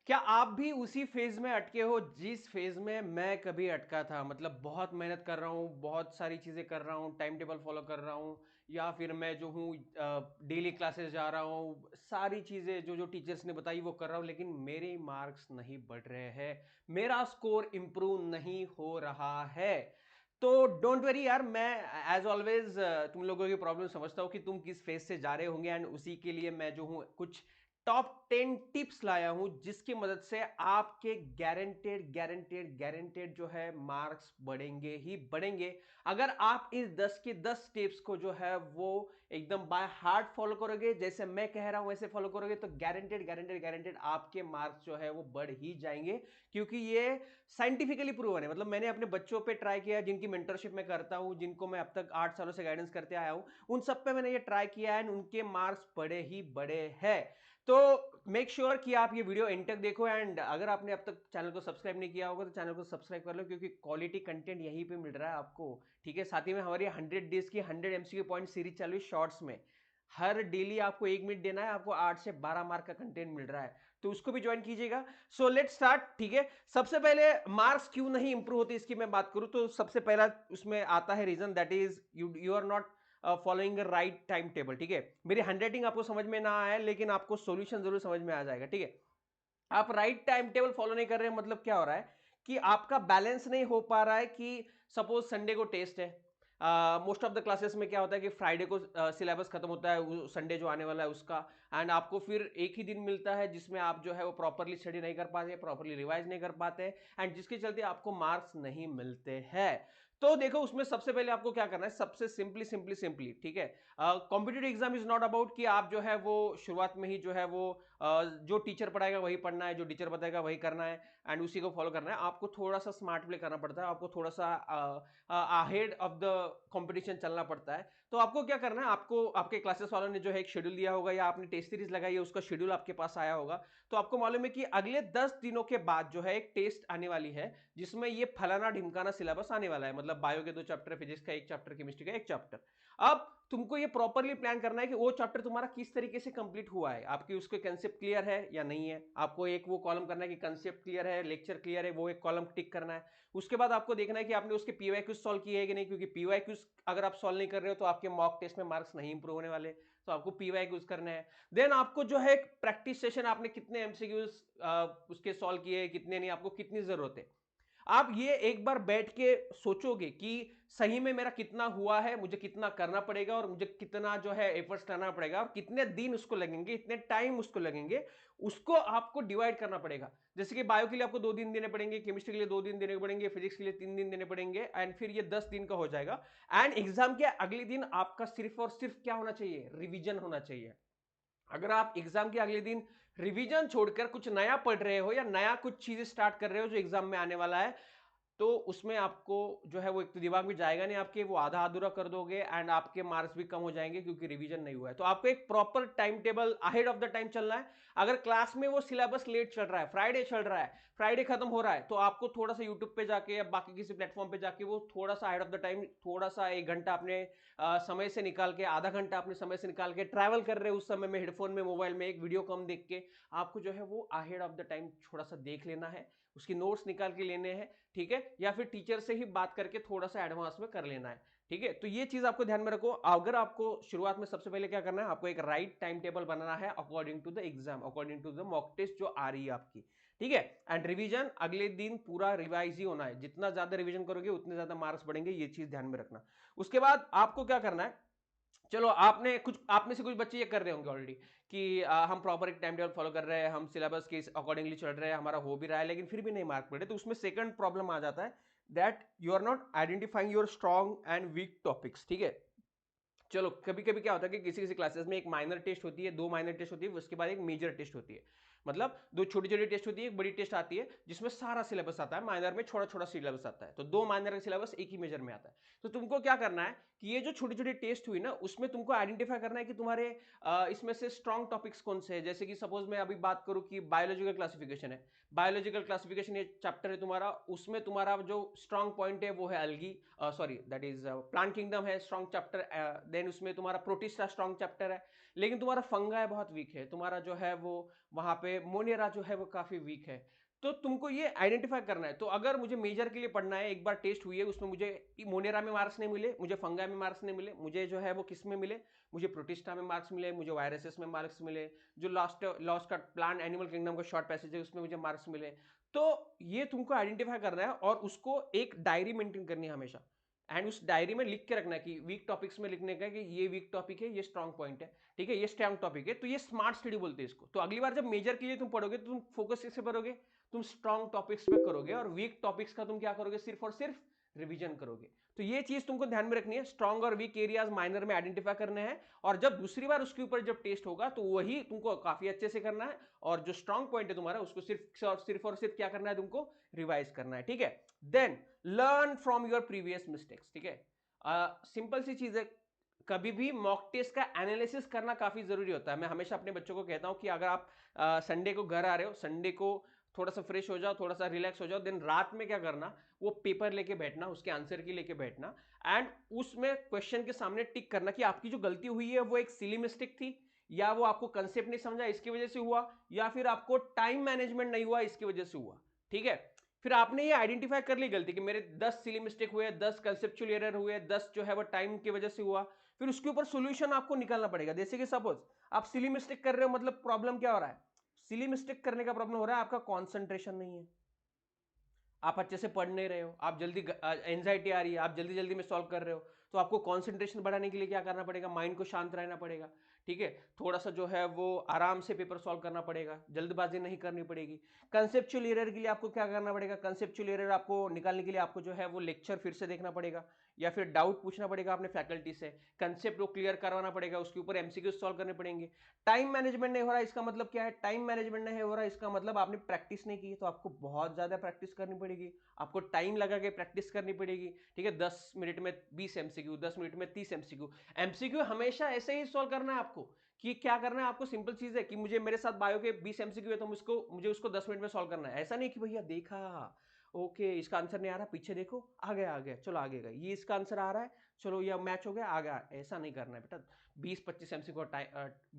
क्या आप भी उसी फेज में अटके हो जिस फेज में मैं कभी अटका था? मतलब बहुत मेहनत कर रहा हूँ, बहुत सारी चीजें कर रहा हूँ, टाइम टेबल फॉलो कर रहा हूँ, या फिर मैं जो हूँ डेली क्लासेस जा रहा हूँ, सारी चीजें जो जो टीचर्स ने बताई वो कर रहा हूँ, लेकिन मेरे मार्क्स नहीं बढ़ रहे हैं, मेरा स्कोर इंप्रूव नहीं हो रहा है। तो डोंट वरी यार, मैं एज ऑलवेज तुम लोगों की प्रॉब्लम समझता हूँ कि तुम किस फेज से जा रहे होंगे, एंड उसी के लिए मैं जो हूँ कुछ टॉप 10 टिप्स लाया हूं जिसकी मदद से आपके गारंटेड गारंटेड गारंटेड जो है मार्क्स बढ़ेंगे ही बढ़ेंगे। अगर आप इस 10 के 10 टिप्स को जो है वो एकदम बाय हार्ट फॉलो करोगे, जैसे मैं कह रहा हूं वैसे फॉलो करोगे, तो गारंटेड गारंटेड गारंटेड आपके मार्क्स जो है वो बढ़ ही जाएंगे। क्योंकि ये साइंटिफिकली प्रूवन है। मतलब मैंने अपने बच्चों पे ट्राई किया, जिनकी मेंटरशिप मैं करता हूं, जिनको मैं अब तक 8 सालों से गाइडेंस करते आया हूं, उन सब पे मैंने ये ट्राई किया है, उनके मार्क्स बड़े ही बड़े हैं। तो मेक श्योर कि आप ये वीडियो एंड तक देखो, एंड अगर आपने अब तक चैनल को सब्सक्राइब नहीं किया होगा तो चैनल को सब्सक्राइब कर लो, क्योंकि क्वालिटी कंटेंट यहीं पे मिल रहा है आपको। ठीक है, साथ ही में हमारी 100 डेज की 100 MCQ पॉइंट सीरीज चालू है शॉर्ट्स में। हर डेली आपको 1 मिनट देना है, आपको 8 से 12 मार्क का कंटेंट मिल रहा है, तो उसको भी ज्वाइन कीजिएगा। So let start. ठीक है, सबसे पहले मार्क्स क्यों नहीं इंप्रूव होते इसकी मैं बात करूं तो सबसे पहला उसमें आता है reason, that is you are not following right time table. ठीक है, मेरी हैंडराइटिंग आपको समझ में ना आए, लेकिन आपको सॉल्यूशन जरूर समझ में आ जाएगा। ठीक है, आप राइट टाइम टेबल फॉलो नहीं कर रहे हैं, मतलब क्या हो रहा है कि आपका बैलेंस नहीं हो पा रहा है। कि सपोज संडे को टेस्ट है, मोस्ट ऑफ द क्लासेस में क्या होता है कि फ्राइडे को सिलेबस खत्म होता है, संडे जो आने वाला है उसका, एंड आपको फिर एक ही दिन मिलता है जिसमें आप जो है वो प्रॉपरली स्टडी नहीं कर पाते, प्रॉपरली रिवाइज नहीं कर पाते, एंड जिसके चलते आपको मार्क्स नहीं मिलते हैं। तो देखो, उसमें सबसे पहले आपको क्या करना है, सबसे सिंपली सिंपली सिंपली, ठीक है, competitive exam is not about कि आप जो है वो शुरुआत में ही जो है वो जो टीचर पढ़ाएगा वही पढ़ना है, जो टीचर बताएगा वही करना है, एंड उसी को फॉलो करना है। आपको थोड़ा सा स्मार्ट प्ले करना पड़ता है, आपको थोड़ा सा अहेड ऑफ द कंपटीशन चलना पड़ता है। तो आपको क्या करना है, आपको आपके क्लासेस वालों ने जो है एक शेड्यूल दिया होगा, या आपने टेस्ट सीरीज लगाई है उसका शेड्यूल आपके पास आया होगा। तो आपको मालूम है कि अगले 10 दिनों के बाद जो है एक टेस्ट आने वाली है, जिसमें ये फलाना ढिमकाना सिलेबस आने वाला है। मतलब बायो के 2 चैप्टर, फिजिक्स का 1 चैप्टर, केमिस्ट्री का 1 चैप्टर। अब तुमको ये प्रॉपरली प्लान करना है कि वो चैप्टर तुम्हारा किस तरीके से कंप्लीट हुआ है, आपकी उसके कंसेप्ट क्लियर है या नहीं है। आपको एक वो कॉलम करना है कि कंसेप्ट क्लियर है, लेक्चर क्लियर है, वो एक कॉलम टिक करना है। उसके बाद आपको देखना है कि आपने उसके पीवाईक्यूज सॉल्व किए हैं कि नहीं, क्योंकि पीवाईक्यूज अगर आप सॉल्व नहीं कर रहे हो तो आपके मॉक टेस्ट में मार्क्स नहीं इंप्रूव होने वाले। तो आपको पीवाईक्यूज करना है। देन आपको जो है प्रैक्टिस सेशन, आपने कितने एमसीक्यूज उसके सॉल्व किए, कितने नहीं, आपको कितनी जरूरत है। आप ये एक बार बैठ के सोचोगे कि सही में मेरा कितना हुआ है, मुझे कितना करना पड़ेगा, और मुझे कितना जो है एफर्ट्स करना पड़ेगा, और कितने दिन उसको लगेंगे, इतने टाइम उसको लगेंगे, उसको आपको डिवाइड करना पड़ेगा। जैसे कि बायो के लिए आपको 2 दिन देने पड़ेंगे, केमिस्ट्री के लिए 2 दिन देने पड़ेंगे, फिजिक्स के लिए 3 दिन देने पड़ेंगे, एंड फिर ये 10 दिन का हो जाएगा। एंड एग्जाम के अगले दिन आपका सिर्फ और सिर्फ क्या होना चाहिए, रिविजन होना चाहिए। अगर आप एग्जाम के अगले दिन रिवीजन छोड़कर कुछ नया पढ़ रहे हो, या नया कुछ चीजें स्टार्ट कर रहे हो जो एग्जाम में आने वाला है, तो उसमें आपको जो है वो एक तो दिमाग में जाएगा नहीं आपके, वो आधा अधूरा कर दोगे, एंड आपके मार्क्स भी कम हो जाएंगे क्योंकि रिवीजन नहीं हुआ है। तो आपको एक proper time table ahead of the time चलना है। अगर क्लास में वो सिलेबस लेट चल रहा है, फ्राइडे चल रहा है, फ्राइडे खत्म हो रहा है, तो आपको थोड़ा सा यूट्यूब पे जाके या बाकी किसी प्लेटफॉर्म पे जाके वो थोड़ा सा अहेड ऑफ द टाइम, थोड़ा सा 1 घंटा अपने समय से निकाल के, आधा घंटा अपने समय से निकाल के, ट्रैवल कर रहे हो उस समय में, हेडफोन में, मोबाइल में एक वीडियो कम देख के, आपको जो है वो अहेड ऑफ द टाइम थोड़ा सा देख लेना है, उसकी नोट्स निकाल के लेने हैं। ठीक है, या फिर टीचर से ही बात करके थोड़ा सा एडवांस में कर लेना है। ठीक है, तो ये चीज आपको ध्यान में रखो। अगर आपको शुरुआत में सबसे पहले क्या करना है, आपको एक राइट टाइम टेबल बनाना है according to the exam, according to the mock test जो आ रही है आपकी। ठीक है, एंड रिवीजन अगले दिन पूरा रिवाइज ही होना है, जितना ज्यादा रिवीजन करोगे उतने ज्यादा मार्क्स बढ़ेंगे, ये चीज ध्यान में रखना। उसके बाद आपको क्या करना है, चलो आपने कुछ, आप में से कुछ बच्चे ये कर रहे होंगे ऑलरेडी कि हम प्रॉपर एक टाइम टेबल फॉलो कर रहे हैं, हम सिलेबस के अकॉर्डिंगली चल रहे हैं, हमारा हो भी रहा है, लेकिन फिर भी नहीं मार्क पड़े। तो उसमें सेकंड प्रॉब्लम आ जाता है, that you are not identifying your strong and weak topics. ठीक है, चलो कभी कभी क्या होता है कि किसी किसी क्लासेस में एक माइनर टेस्ट होती है, 2 माइनर टेस्ट होती है, उसके बाद एक मेजर टेस्ट होती है। मतलब 2 छोटी छोटी टेस्ट होती है, एक बड़ी टेस्ट आती है जिसमें सारा सिलेबस आता है, माइनर में छोटा छोटा सिलेबस आता है। तो 2 माइनर का सिलेबस एक ही मेजर में आता है। तो तुमको क्या करना है कि ये जो छोटी छोटी टेस्ट हुई ना, उसमें तुमको आइडेंटिफाई करना है कि तुम्हारे इसमें से स्ट्रॉन्ग टॉपिक्स कौन से हैं। जैसे कि सपोज मैं अभी बात करूं कि बायोलॉजिकल क्लासिफिकेशन है, बायोलॉजिकल क्लासिफिकेशन ये चैप्टर है तुम्हारा, उसमें तुम्हारा जो स्ट्रॉन्ग पॉइंट है वो है algae, sorry that is plant kingdom है स्ट्रॉन्ग चैप्टर। देन उसमें तुम्हारा प्रोटिस्टा स्ट्रॉन्ग चैप्टर है। लेकिन तुम्हारा फंगाई बहुत वीक है, तुम्हारा जो है वो वहां पे मोनेरा जो है वो काफी वीक है। तो तुमको ये आइडेंटिफाई करना है। तो अगर मुझे मेजर के लिए पढ़ना है, एक बार टेस्ट हुई है उसमें मुझे मोनेरा में मार्क्स नहीं मिले, मुझे फंगाई में मार्क्स नहीं मिले, मुझे जो है वो किस में मिले, मुझे प्रोटिस्टा में मार्क्स मिले, मुझे वायरसेस में मार्क्स मिले, जो लॉस्ट का प्लांट एनिमल किंगडम का शॉर्ट पैसेज है उसमें मुझे मार्क्स मिले। तो ये तुमको आइडेंटिफाई करना है और उसको एक डायरी मेंटेन करनी है हमेशा, एंड उस डायरी में लिख के रखना है कि वीक टॉपिक्स में लिखने का कि ये वीक टॉपिक है, ये स्ट्रॉन्ग पॉइंट है, ठीक है, ये स्ट्रॉन्ग टॉपिक है। तो ये स्मार्ट स्टडी बोलते हैं इसको। तो अगली बार जब मेजर के लिए तुम पढ़ोगे तो तुम फोकस किससे करोगे, तुम स्ट्रॉन्ग टॉपिक्स पे करोगे, और वीक टॉपिक्स का तुम क्या करोगे, सिर्फ और सिर्फ रिवीजन करोगे। तो ये चीज तुमको ध्यान में रखनी है, स्ट्रॉन्ग और वीक एरियाज माइनर में आइडेंटिफाई करने हैं, और जब दूसरी बार उसके ऊपर जब टेस्ट होगा तो वही तुमको काफी अच्छे से करना है, और जो स्ट्रॉन्ग पॉइंट है तुम्हारा उसको सिर्फ और सिर्फ क्या करना है, तुमको रिवाइज करना है, ठीक है। Then learn from your previous mistakes, ठीक है। सिंपल सी चीज है, कभी भी मॉक टेस्ट का एनालिसिस करना काफी जरूरी होता है। मैं हमेशा अपने बच्चों को कहता हूं कि अगर आप संडे को घर आ रहे हो, संडे को थोड़ा सा फ्रेश हो जाओ, थोड़ा सा रिलैक्स हो जाओ, देन रात में क्या करना, वो पेपर लेके बैठना, उसके आंसर की लेके बैठना, एंड उसमें क्वेश्चन के सामने टिक करना कि आपकी जो गलती हुई है वो एक सिली मिस्टेक थी, या वो आपको कंसेप्ट नहीं समझा इसकी वजह से हुआ, या फिर आपको टाइम मैनेजमेंट नहीं हुआ इसकी वजह से हुआ, ठीक है। फिर आपने ये आइडेंटिफाई कर ली गलती कि मेरे 10 सिली मिस्टेक हुए, 10 कंसेप्चुअल एरर हुए, 10 जो है वो टाइम की वजह से हुआ। फिर उसके ऊपर सॉल्यूशन आपको निकालना पड़ेगा। जैसे कि सपोज आप सिली मिस्टेक कर रहे हो, मतलब प्रॉब्लम क्या हो रहा है, सिली मिस्टेक करने का प्रॉब्लम हो रहा है आपका कंसंट्रेशन नहीं है, आप अच्छे से पढ़ नहीं रहे हो, आप जल्दी एंजाइटी आ रही है, आप जल्दी जल्दी में सॉल्व कर रहे हो। तो आपको कंसंट्रेशन बढ़ाने के लिए क्या करना पड़ेगा, माइंड को शांत रहना पड़ेगा, ठीक है। थोड़ा सा जो है वो आराम से पेपर सॉल्व करना पड़ेगा, जल्दबाजी नहीं करनी पड़ेगी। कंसेप्चुअल एरर के लिए आपको क्या करना पड़ेगा, कंसेप्चुअल एरर आपको निकालने के लिए आपको जो है वो लेक्चर फिर से देखना पड़ेगा, या फिर डाउट पूछना पड़ेगा अपने फैकल्टी से, कंसेप्ट को क्लियर करवाना पड़ेगा, उसके ऊपर एमसीक्यू सॉल्व करने पड़ेंगे। टाइम मैनेजमेंट नहीं हो रहा इसका मतलब क्या है, टाइम मैनेजमेंट नहीं हो रहा इसका मतलब आपने प्रैक्टिस नहीं की, तो आपको बहुत ज्यादा प्रैक्टिस करनी पड़ेगी, आपको टाइम लगा के प्रैक्टिस करनी पड़ेगी, ठीक है। 10 मिनट में 20 एमसीक्यू, 10 मिनट में 30 एमसीक्यू। एमसीक्यू हमेशा ऐसे ही सॉल्व करना है आपको, कि क्या करना है आपको, सिंपल चीज है कि मुझे मेरे साथ बायो के 20 एमसीक्यू है तो मुझे उसको 10 मिनट में सॉल्व करना है। ऐसा नहीं कि भैया देखा, ओके इसका आंसर नहीं आ रहा, पीछे देखो, आ गया चलो आगे गए, ये इसका आंसर आ रहा है, चलो ये मैच हो गया, आ गया। ऐसा नहीं करना है बेटा। 20-25 एमसीक्यू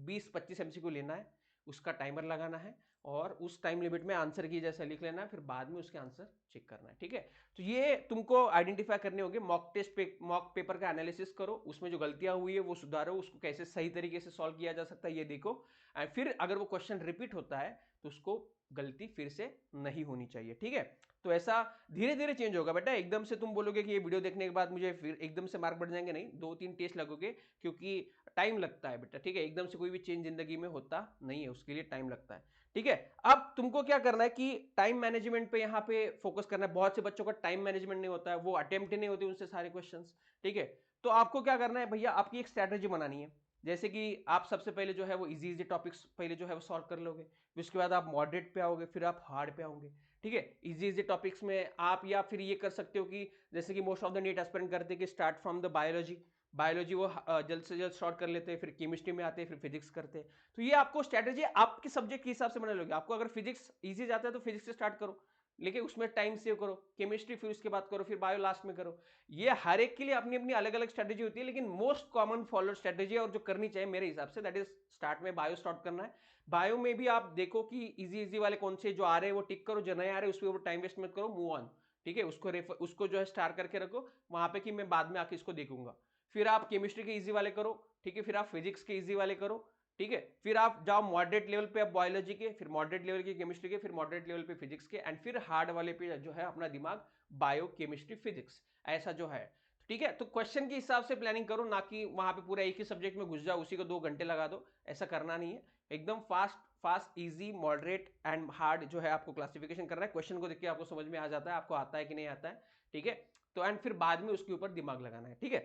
20-25 एमसीक्यू लेना है, उसका टाइमर लगाना है, और उस टाइम लिमिट में आंसर की जैसा लिख लेना है, फिर बाद में उसके आंसर चेक करना है, ठीक है। तो ये तुमको आइडेंटिफाई करने होंगे। मॉक टेस्ट पे मॉक पेपर का एनालिसिस करो, उसमें जो गलतियां हुई है वो सुधारो, उसको कैसे सही तरीके से सॉल्व किया जा सकता है ये देखो, एंड फिर अगर वो क्वेश्चन रिपीट होता है तो उसको गलती फिर से नहीं होनी चाहिए, ठीक है। तो ऐसा धीरे धीरे चेंज होगा बेटा। एकदम से तुम बोलोगे कि ये वीडियो देखने के बाद मुझे फिर एकदम से मार्क बढ़ जाएंगे, नहीं, 2-3 टेस्ट लगोगे, क्योंकि टाइम लगता है बेटा, ठीक है। एकदम से कोई भी चेंज जिंदगी में होता नहीं है, उसके लिए टाइम लगता है, ठीक है। अब तुमको क्या करना है कि टाइम मैनेजमेंट पे यहाँ पे फोकस करना है। बहुत से बच्चों का टाइम मैनेजमेंट नहीं होता है, वो अटेम्प्ट ही नहीं होते उनसे सारे क्वेश्चंस, ठीक है। तो आपको क्या करना है भैया, आपकी एक स्ट्रैटेजी बनानी है। जैसे कि आप सबसे पहले जो है वो इजी इजी टॉपिक्स पहले जो है वो सॉल्व कर लोगे, फिर उसके बाद आप मॉडरेट पे आओगे, फिर आप हार्ड पे आओगे, ठीक है। इजी इजी टॉपिक्स में आप, या फिर ये कर सकते हो कि जैसे कि most of the NEET aspirant करते हैं कि start from the biology, biology वो जल्द से जल्द शॉर्ट कर लेते हैं, फिर केमिस्ट्री में आते हैं, फिर फिजिक्स करते हैं। तो ये आपको स्ट्रैटेजी आपके सब्जेक्ट के हिसाब से बना लोगे। आपको अगर फिजिक्स इजी जाता है तो फिजिक्स से स्टार्ट करो, लेकिन उसमें टाइम सेव करो, केमिस्ट्री फिर उसके बाद करो, फिर बायो लास्ट में करो। ये हर एक के लिए अपनी अपनी अलग अलग स्ट्रैटेजी होती है, लेकिन मोस्ट कॉमन फॉलो स्ट्रैटेजी और जो करनी चाहिए मेरे हिसाब से, दैट इज स्टार्ट में बायो स्टार्ट करना है। बायो में भी आप देखो कि इजी इजी वाले कौन से जो आ रहे हैं वो टिक करो, जो नए आ रहे हैं उसके ऊपर टाइम वेस्ट मत करो, मूव ऑन, ठीक है। उसको जो है स्टार करके रखो वहां पे कि मैं बाद में आके इसको देखूंगा। फिर आप केमिस्ट्री के इजी वाले करो, ठीक है, फिर आप फिजिक्स के इजी वाले करो, ठीक है। फिर आप जाओ मॉडरेट लेवल पे, आप बायोलॉजी के, फिर मॉडरेट लेवल के केमिस्ट्री के, फिर मॉडरेट लेवल पे फिजिक्स के, एंड फिर हार्ड वाले पे जो है अपना दिमाग बायो केमिस्ट्री फिजिक्स, ऐसा जो है, ठीक है। तो क्वेश्चन के हिसाब से प्लानिंग करो, ना कि वहां पे पूरा एक ही सब्जेक्ट में घुस जाओ, उसी को 2 घंटे लगा दो, ऐसा करना नहीं है। एकदम fast fast easy moderate and hard जो है आपको क्लासिफिकेशन करना है। क्वेश्चन को देख के आपको समझ में आ जाता है आपको आता है कि नहीं आता है, ठीक है। तो एंड फिर बाद में उसके ऊपर दिमाग लगाना है, ठीक है।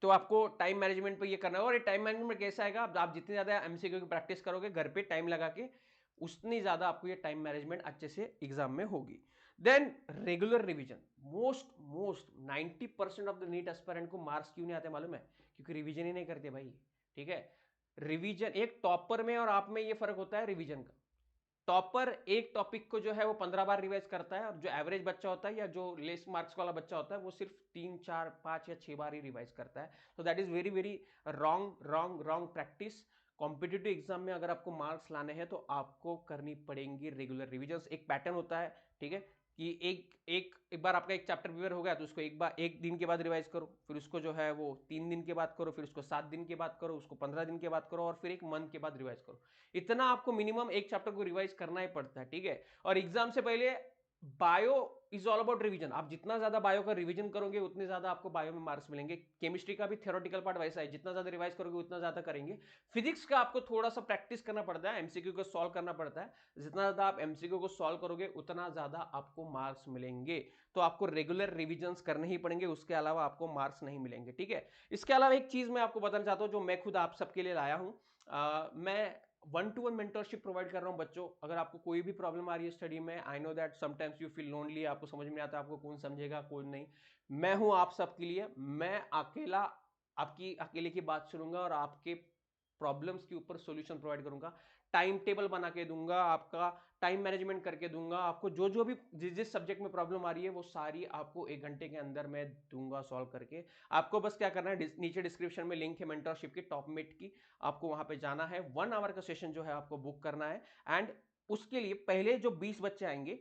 तो आपको टाइम मैनेजमेंट पे ये करना है। और ये टाइम मैनेजमेंट कैसा आएगा, आप जितनी ज्यादा एमसीक्यू की प्रैक्टिस करोगे घर पे टाइम लगा के, उतनी ज्यादा आपको ये टाइम मैनेजमेंट अच्छे से एग्जाम में होगी। Then regular revision, most most 90% of the NEET aspirant को मार्क्स क्यों नहीं आते मालूम है, क्योंकि रिवीजन ही नहीं करते भाई, ठीक है। रिवीजन, एक टॉपर में और आप में ये फर्क होता है रिवीजन का। टॉपर एक टॉपिक को जो है वो 15 बार रिवाइज करता है, और जो एवरेज बच्चा होता है या जो लेस मार्क्स वाला बच्चा होता है वो सिर्फ 3 4 5 या 6 बार ही रिवाइज करता है। तो that is very very wrong wrong wrong practice. Competitive exam में अगर आपको मार्क्स लाने हैं तो आपको करनी पड़ेंगी रेगुलर रिविजन। एक पैटर्न होता है, ठीक है, कि एक बार आपका एक चैप्टर क्लियर हो गया तो उसको एक बार 1 दिन के बाद रिवाइज करो, फिर उसको जो है वो 3 दिन के बाद करो, फिर उसको 7 दिन के बाद करो, उसको 15 दिन के बाद करो, और फिर 1 मंथ के बाद रिवाइज करो। इतना आपको मिनिमम एक चैप्टर को रिवाइज करना ही पड़ता है, ठीक है। और एग्जाम से पहले bio is all about revision. आप जितना ज्यादा बायो का रिवीजन करोगे उतने ज्यादा आपको बायो में मार्क्स मिलेंगे। केमिस्ट्री का भी थ्योरेटिकल पार्ट वैसा है, जितना ज्यादा रिवाइज करोगे उतना ज्यादा करेंगे। फिजिक्स का आपको थोड़ा सा प्रैक्टिस करना पड़ता है, एमसीक्यू को सॉल्व करना पड़ता है। जितना ज्यादा आप एमसीक्यू को सॉल्व करोगे उतना ज्यादा आपको मार्क्स मिलेंगे। तो आपको रेगुलर रिविजन करने ही पड़ेंगे, उसके अलावा आपको मार्क्स नहीं मिलेंगे, ठीक है। इसके अलावा एक चीज मैं आपको बताना चाहता हूं जो मैं खुद आप सबके लिए लाया हूं। मैं 1-to-1 मेंटरशिप प्रोवाइड कर रहा हूं बच्चों। अगर आपको कोई भी प्रॉब्लम आ रही है स्टडी में, I know that sometimes you feel lonely, आपको समझ में आता है आपको कौन समझेगा कौन नहीं। मैं हूं आप सबके लिए। मैं अकेला आपकी अकेले की बात सुनूंगा और आपके प्रॉब्लम्स के ऊपर सॉल्यूशन प्रोवाइड करूंगा। टाइम टेबल बना के दूंगा, आपका टाइम मैनेजमेंट करके दूंगा। आपको जो जो भी जिस जिस सब्जेक्ट में प्रॉब्लम आ रही है वो सारी आपको 1 घंटे के अंदर मैं दूंगा सॉल्व करके। आपको बस क्या करना है, नीचे डिस्क्रिप्शन में लिंक है मेंटरशिप की, टॉपमेट की। आपको वहां पे जाना है, 1 आवर का सेशन जो है आपको बुक करना है। एंड उसके लिए पहले जो 20 बच्चे आएंगे,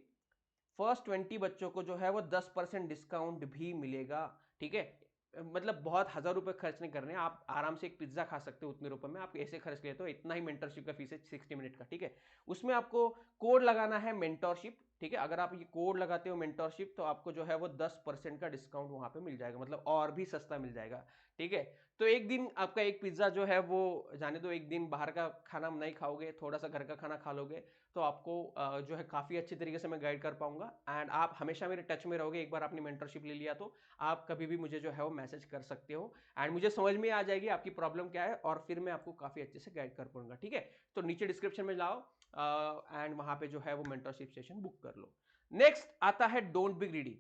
फर्स्ट 20 बच्चों को जो है वो 10% डिस्काउंट भी मिलेगा, ठीक है। मतलब बहुत 1000 रुपए खर्च नहीं करने, आप आराम से एक पिज्जा खा सकते हो उतने रुपए में। आप ऐसे खर्च लेते हो, इतना ही मेंटरशिप का फीस है 60 मिनट का, ठीक है। उसमें आपको कोड लगाना है मेंटरशिप, ठीक है। अगर आप ये कोड लगाते हो मेंटरशिप तो आपको जो है वो 10% का डिस्काउंट वहां पे मिल जाएगा, मतलब और भी सस्ता मिल जाएगा, ठीक है। तो एक दिन आपका एक पिज्जा जो है वो जाने दो, एक दिन बाहर का खाना नहीं खाओगे, थोड़ा सा घर का खाना खा लोगे, तो आपको जो है काफी अच्छे तरीके से मैं गाइड कर पाऊंगा। एंड आप हमेशा मेरे टच में रहोगे। एक बार आपने मेंटरशिप ले लिया तो आप कभी भी मुझे जो है वो मैसेज कर सकते हो, एंड मुझे समझ में आ जाएगी आपकी प्रॉब्लम क्या है, और फिर मैं आपको काफी अच्छे से गाइड कर पाऊंगा, ठीक है। तो नीचे डिस्क्रिप्शन में जाओ एंड वहां पे जो है वो मेंटरशिप सेशन बुक कर लो। नेक्स्ट आता है डोंट बी ग्रीडी।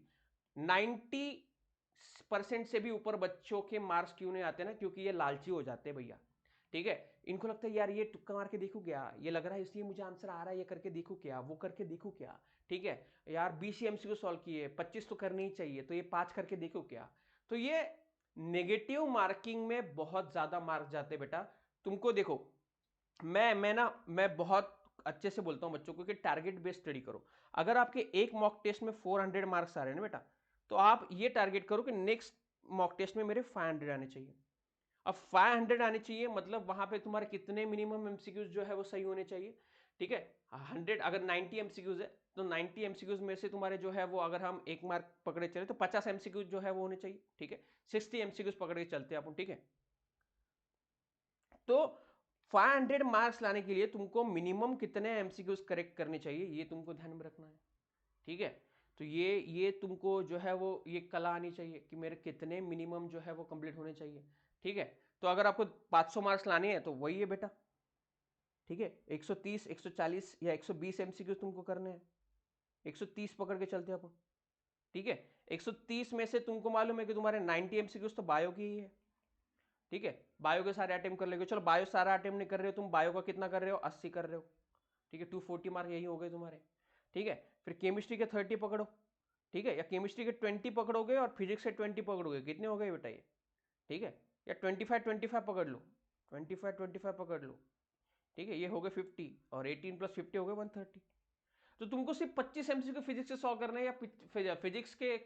90% से भी ऊपर बच्चों के मार्क्स क्यों नहीं आते ना, क्योंकि ये लालची हो जाते हैं भैया, ठीक है। इनको लगता है यार ये तुक्का मार के देखूं क्या, ये लग रहा है इसलिए मुझे आंसर आ रहा है, ये करके देखूं क्या, वो करके देखूं क्या, ठीक है। यार 20 एमसीक्यू सॉल्व किए, 25 तो करनी ही चाहिए, तो ये 5 करके देखो क्या। तो ये नेगेटिव मार्किंग में बहुत ज्यादा मार्क जाते बेटा। तुमको देखो, मैं बहुत अच्छे से बोलता हूं बच्चों को कि टारगेट बेस्ड स्टडी करो। अगर आपके एक मॉक टेस्ट में 400 मार्क्स आ रहे हैं ना बेटा, तो आप ये टारगेट करो कि नेक्स्ट मॉक टेस्ट में मेरे 500 आने चाहिए। अब 500 आने चाहिए मतलब वहां पे तुम्हारे कितने मिनिमम एमसीक्यूज जो है वो सही होने चाहिए, ठीक है। 100 अगर 90 एमसीक्यूज है तो 90 एमसीक्यूज में से तुम्हारे जो है वो, अगर हम 1 मार्क पकड़े चले तो 50 एमसीक्यूज जो है वो होने चाहिए, ठीक है। 60 एमसीक्यूज पकड़ के चलते हैं अपन, ठीक है। तो 500 मार्क्स लाने के लिए तुमको मिनिमम कितने एमसीक्यूज करेक्ट करने चाहिए ये तुमको ध्यान में रखना है, ठीक है। तो ये तुमको जो है वो ये कला आनी चाहिए कि मेरे कितने मिनिमम जो है वो कंप्लीट होने चाहिए, ठीक है। तो अगर आपको 500 मार्क्स लाने हैं तो वही है बेटा, ठीक है। 130 140 या 120 एमसीक्यू तुमको करने हैं। 130 पकड़ के चलते हैं अपन, ठीक है। 130 में से तुमको मालूम है कि तुम्हारे 90 एमसीक्यूज तो बायो की ही है, ठीक है। बायो के सारे अटेम्प्ट कर लेंगे, चलो बायो सारा अटेम्प्ट नहीं कर रहे हो तुम, बायो का कितना कर रहे हो, 80 कर रहे हो, ठीक है। 240 मार्क यही हो गए तुम्हारे, ठीक है। फिर केमिस्ट्री के 30 पकड़ो, ठीक है, या केमिस्ट्री के 20 पकड़ोगे और फिजिक्स के 20 पकड़ोगे, कितने हो गए बेटा ये, ठीक है। या 25 पकड़ लो, 25 पकड़ लो, ठीक है। ये हो गए 50, और 18 + 50 हो गए 130। तो तुमको सिर्फ 25 एमसीक्यू फिजिक्स से सॉल्व करना है, या फिजिक्स के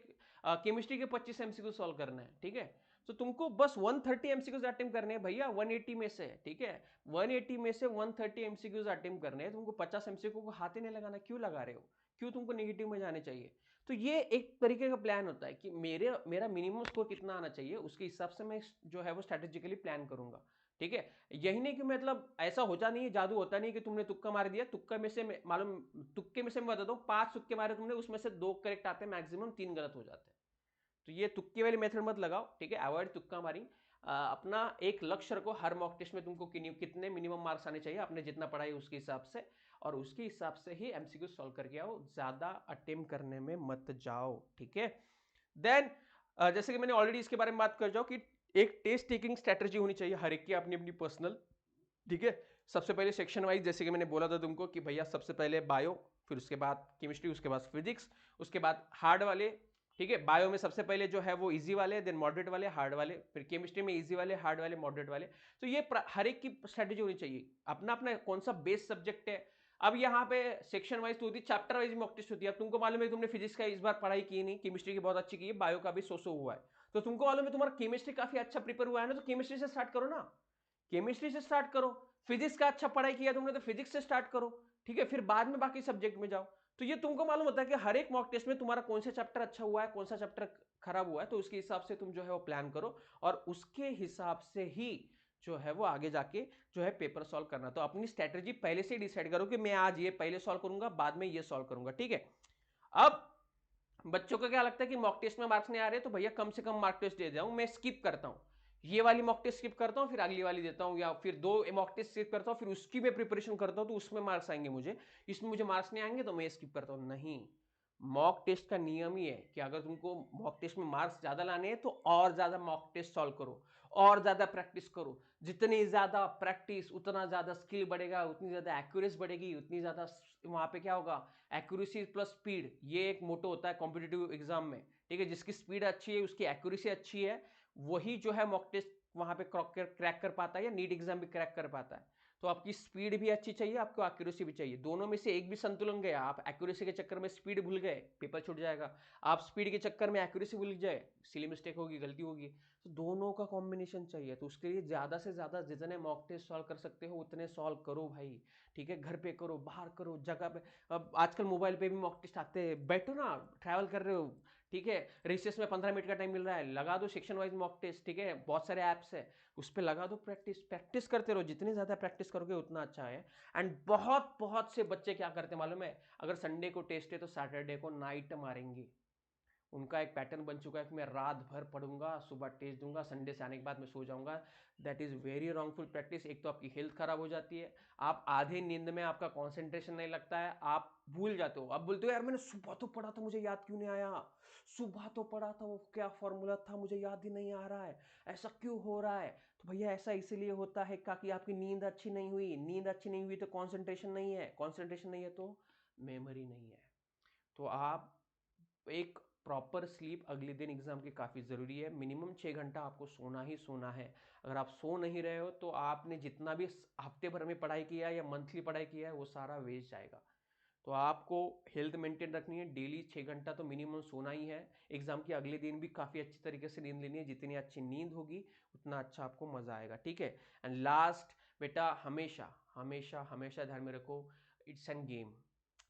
केमिस्ट्री के 25 एमसीक्यू सॉल्व करना है, ठीक है। तो तुमको बस 130 एमसीक्यूज अटेम्प्ट करने हैं भैया, 180 में से, ठीक है। 180 में से 130 एमसीक्यूज अटेम्प्ट करने हैं, तुमको 50 एमसीक्यू को हाथ ही नहीं लगाना, क्यों लगा रहे हो, क्यों तुमको नेगेटिव में जाने चाहिए। तो ये एक तरीके का प्लान होता है कि मेरा मिनिमम स्कोर कितना आना चाहिए, उसके हिसाब से मैं जो है वो स्ट्रेटेजिकली प्लान करूंगा, ठीक है। यही नहीं कि मतलब ऐसा होता नहीं है, जादू होता नहीं कि तुमने तुक्का मार दिया, तुक्का में से मालूम, तुक्के में से मैं बताता हूँ 5 तुक्के मारे तुमने, उसमें से 2 करेक्ट आते हैं, मैक्सिमम 3 गलत हो जाते हैं। तो ये तुक्के वाली मेथड मत लगाओ, ठीक है। अवॉइड तुक्का मारी। अपना एक लक्ष्य रखो, हर मॉक टेस्ट में तुमको कितने मिनिमम मार्क्स आने चाहिए, आपने जितना पढ़ाई उसके हिसाब से, और उसके हिसाब से ही एमसीक्यू सॉल्व करके आओ, ज्यादा अटेम्प्ट करने में मत जाओ, ठीक है। देन जैसे कि मैंने ऑलरेडी इसके बारे में बात कर जाओ कि एक टेस्ट टेकिंग स्ट्रेटजी होनी चाहिए हर एक की अपनी अपनी पर्सनल, ठीक है। सबसे पहले सेक्शन वाइज, जैसे कि मैंने बोला था तुमको कि भैया सबसे पहले बायो, फिर उसके बाद केमिस्ट्री, उसके बाद फिजिक्स, उसके बाद हार्ड वाले, ठीक है। बायो में सबसे पहले जो है वो इजी वाले, देन मॉडरेट वाले, हार्ड वाले, फिर केमिस्ट्री में इजी वाले, हार्ड वाले, मॉडरेट वाले। तो ये हर एक की स्ट्रेटेजी होनी चाहिए, अपना अपना कौन सा बेस सब्जेक्ट है। अब यहाँ पे सेक्शन वाइज तो होती है, चैप्टर वाइज मॉक टेस्ट होती है। अब तुमको मालूम है तुमने फिजिक्स का इस बार पढ़ाई की नहीं, केमिस्ट्री की बहुत अच्छी की है, बायो का भी सो हुआ है, तो तुमको मालूम है तुम्हारा केमिस्ट्री काफी अच्छा प्रिपेयर हुआ है ना, तो केमिस्ट्री से स्टार्ट करो ना, केमिस्ट्री से स्टार्ट करो। फिजिक्स का अच्छा पढ़ाई किया तुमने तो फिजिक्स से स्टार्ट करो, ठीक है, फिर बाद में बाकी सब्जेक्ट में जाओ। तो ये तुमको मालूम होता है कि हर एक मॉक टेस्ट में तुम्हारा कौन सा चैप्टर अच्छा हुआ है, कौन सा चैप्टर खराब हुआ है, तो उसके हिसाब से तुम जो है वो प्लान करो, और उसके हिसाब से ही जो है वो आगे जाके जो है पेपर सॉल्व करना। तो अपनी स्ट्रेटेजी पहले से डिसाइड करो कि मैं आज ये पहले सॉल्व करूंगा, बाद में ये सॉल्व करूंगा, ठीक है। अब बच्चों को क्या लगता है कि मॉक टेस्ट में मार्क्स नहीं आ रहे, तो भैया कम से कम मार्क टेस्ट दे जाऊं, मैं स्किप करता हूं, ये वाली मॉक टेस्ट स्किप करता हूं, फिर अगली वाली देता हूं, या फिर 2 मॉक टेस्ट स्किप करता हूं, फिर उसकी मैं प्रिपरेशन करता हूं, तो उसमें मार्क्स आएंगे मुझे, इसमें मुझे मार्क्स नहीं आएंगे तो मैं स्किप करता हूं। नहीं, मॉक टेस्ट का नियम ही है कि अगर तुमको मॉक टेस्ट में मार्क्स ज्यादा लाने हैं तो और ज्यादा मॉक टेस्ट सॉल्व करो, और ज्यादा प्रैक्टिस करो। जितनी ज्यादा प्रैक्टिस उतना ज्यादा स्किल बढ़ेगा, उतनी ज्यादा एक्यूरेसी बढ़ेगी, उतनी ज्यादा वहां पे क्या होगा, एक्यूरेसी प्लस स्पीड, ये एक मोटो होता है कॉम्पिटिटिव एग्जाम में, ठीक है। जिसकी स्पीड अच्छी है, उसकी एक्यूरेसी अच्छी है, वही जो है मॉक टेस्ट वहां पे क्रैक कर पाता है, या नीट एग्जाम भी क्रैक कर पाता है। तो आपकी स्पीड भी अच्छी चाहिए, आपको एक्यूरेसी भी चाहिए, दोनों में से एक भी संतुलन गया, आप एक्यूरेसी के चक्कर में स्पीड भूल गए, पेपर छूट जाएगा। आप स्पीड के चक्कर में एक्यूरेसी भूल जाए, सिली मिस्टेक होगी, गलती होगी। तो दोनों का कॉम्बिनेशन चाहिए, तो उसके लिए ज्यादा से ज्यादा जितने मॉक टेस्ट सॉल्व कर सकते हो उतने सॉल्व करो भाई, ठीक है। घर पे करो, बाहर करो, जगह पे, अब आजकल मोबाइल पे भी मॉक टेस्ट आते हैं, बैठो ना, ट्रैवल कर रहे हो, ठीक है, रिसेस में 15 मिनट का टाइम मिल रहा है, लगा दो सेक्शन वाइज मॉक टेस्ट, ठीक है, बहुत सारे ऐप्स है, उस पर लगा दो, प्रैक्टिस प्रैक्टिस करते रहो, जितनी ज्यादा प्रैक्टिस करोगे उतना अच्छा है। एंड बहुत बहुत से बच्चे क्या करते हैं मालूम है, अगर संडे को टेस्ट है तो सैटरडे को नाइट मारेंगे। उनका एक पैटर्न बन चुका है कि मैं रात भर पढ़ूंगा, सुबह टेस्ट दूंगा, संडे से आने के बाद मैं सो जाऊंगा। That is very wrongful practice. एक तो आपकी हेल्थ खराब हो जाती है, आप आधे नींद में आपका कॉन्सेंट्रेशन नहीं लगता है, आप भूल जाते हो, आप बोलते हो यार मैंने सुबह तो पढ़ा था, मुझे याद क्यों नहीं आया, सुबह तो पढ़ा था, वो क्या फॉर्मूला था, मुझे याद ही नहीं आ रहा है, ऐसा क्यों हो रहा है। तो भैया ऐसा इसीलिए होता है कि आपकी नींद अच्छी नहीं हुई, नींद अच्छी नहीं हुई तो कॉन्सेंट्रेशन नहीं है, कॉन्सेंट्रेशन नहीं है तो मेमोरी नहीं है। तो आप एक प्रॉपर स्लीप अगले दिन एग्जाम की काफ़ी ज़रूरी है, मिनिमम 6 घंटा आपको सोना ही सोना है। अगर आप सो नहीं रहे हो तो आपने जितना भी हफ्ते भर में पढ़ाई किया है या मंथली पढ़ाई किया है वो सारा वेस्ट जाएगा। तो आपको हेल्थ मेंटेन रखनी है, डेली 6 घंटा तो मिनिमम सोना ही है। एग्जाम के अगले दिन भी काफ़ी अच्छी तरीके से नींद लेनी है, जितनी अच्छी नींद होगी उतना अच्छा आपको मज़ा आएगा, ठीक है। एंड लास्ट बेटा, हमेशा हमेशा हमेशा ध्यान में रखो, इट्स एन गेम,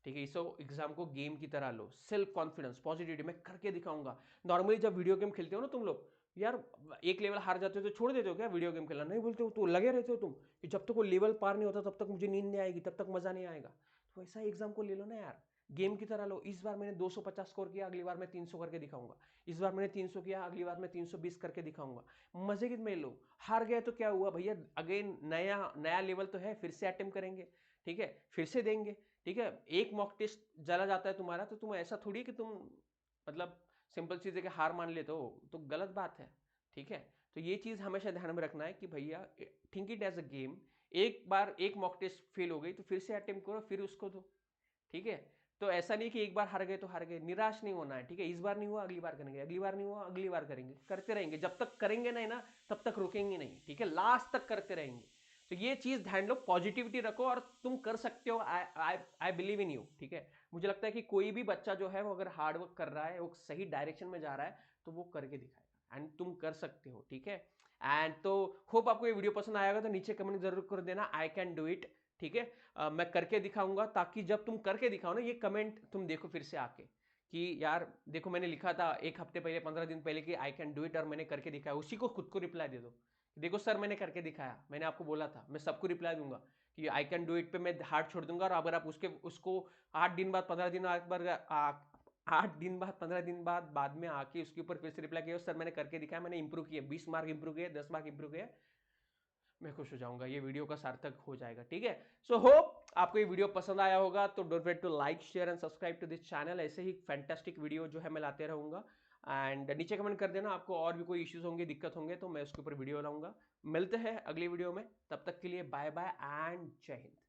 ठीक है। इसको एग्जाम को गेम की तरह लो, सेल्फ कॉन्फिडेंस, पॉजिटिविटी, मैं करके दिखाऊंगा। नॉर्मली जब वीडियो गेम खेलते हो ना तुम लोग, यार एक लेवल हार जाते हो तो छोड़ देते हो क्या वीडियो गेम खेलना, नहीं बोलते हो, तो लगे रहते हो तुम कि जब तक वो लेवल पार नहीं होता तब तक मुझे नींद नहीं आएगी, तब तक मजा नहीं आएगा। तो वैसा एग्जाम को ले लो ना यार, गेम की तरह लो। इस बार मैंने 250 स्कोर किया, अगली बार मैं 300 करके दिखाऊंगा। इस बार मैंने 300 किया, अगली बार मैं 320 करके दिखाऊंगा। मजे की में लो, हार गए तो क्या हुआ भैया, अगेन नया नया लेवल तो है, फिर से अटेम्प्ट करेंगे, ठीक है, फिर से देंगे, ठीक है। एक मॉक टेस्ट चला जाता है तुम्हारा तो तुम ऐसा थोड़ी कि तुम मतलब सिंपल चीज है कि हार मान लेते हो, तो गलत बात है, ठीक है। तो ये चीज हमेशा ध्यान में रखना है कि भैया think it as a game. एक बार एक मॉक टेस्ट फेल हो गई तो फिर से अटेम्प्ट करो, फिर उसको दो, ठीक है। तो ऐसा नहीं कि एक बार हार गए तो हार गए, निराश नहीं होना है, ठीक है। इस बार नहीं हुआ अगली बार करेंगे, अगली बार नहीं हुआ अगली बार करेंगे, करते रहेंगे, जब तक करेंगे नहीं ना तब तक रुकेंगे नहीं, ठीक है, लास्ट तक करते रहेंगे। तो ये चीज ध्यान लो, पॉजिटिविटी रखो, और तुम कर सकते हो। आई बिलीव इन यू, ठीक है। मुझे लगता है कि कोई भी बच्चा जो है वो अगर हार्ड वर्क कर रहा है, वो सही डायरेक्शन में जा रहा है, तो वो करके दिखाएगा, एंड तुम कर सकते हो, ठीक है। एंड तो होप आपको ये वीडियो पसंद आएगा, तो नीचे कमेंट जरूर कर देना, आई कैन डू इट, ठीक है। मैं करके दिखाऊंगा, ताकि जब तुम करके दिखाओ ना, ये कमेंट तुम देखो फिर से आके कि यार देखो मैंने लिखा था एक हफ्ते पहले, 15 दिन पहले कि आई कैन डू इट, और मैंने करके दिखाया, उसी को खुद को रिप्लाई दे दो, देखो सर मैंने करके दिखाया, मैंने आपको बोला था। मैं सबको रिप्लाई दूंगा कि आई कैन डू इट पे मैं हार्ट छोड़ दूंगा, और अगर आप उसको 8 दिन बाद 15 दिन बाद 8 दिन बाद 15 दिन बाद में आके उसके ऊपर फिर से रिप्लाई किया सर मैंने करके दिखाया, मैंने इंप्रूव किया, 20 मार्क इंप्रूव किया, 10 मार्क इंप्रूव किया, मैं खुश हो जाऊंगा, ये वीडियो का सार्थक हो जाएगा, ठीक है। सो होप आपको ये वीडियो पसंद आया होगा, तो don't forget to like share and subscribe to this channel. ऐसे ही फैंटास्टिक वीडियो जो है मैं लाते रहूंगा। एंड नीचे कमेंट कर देना आपको और भी कोई इश्यूज होंगे, दिक्कत होंगे, तो मैं उसके ऊपर वीडियो बनाऊंगा। मिलते हैं अगली वीडियो में, तब तक के लिए बाय बाय एंड जय हिंद।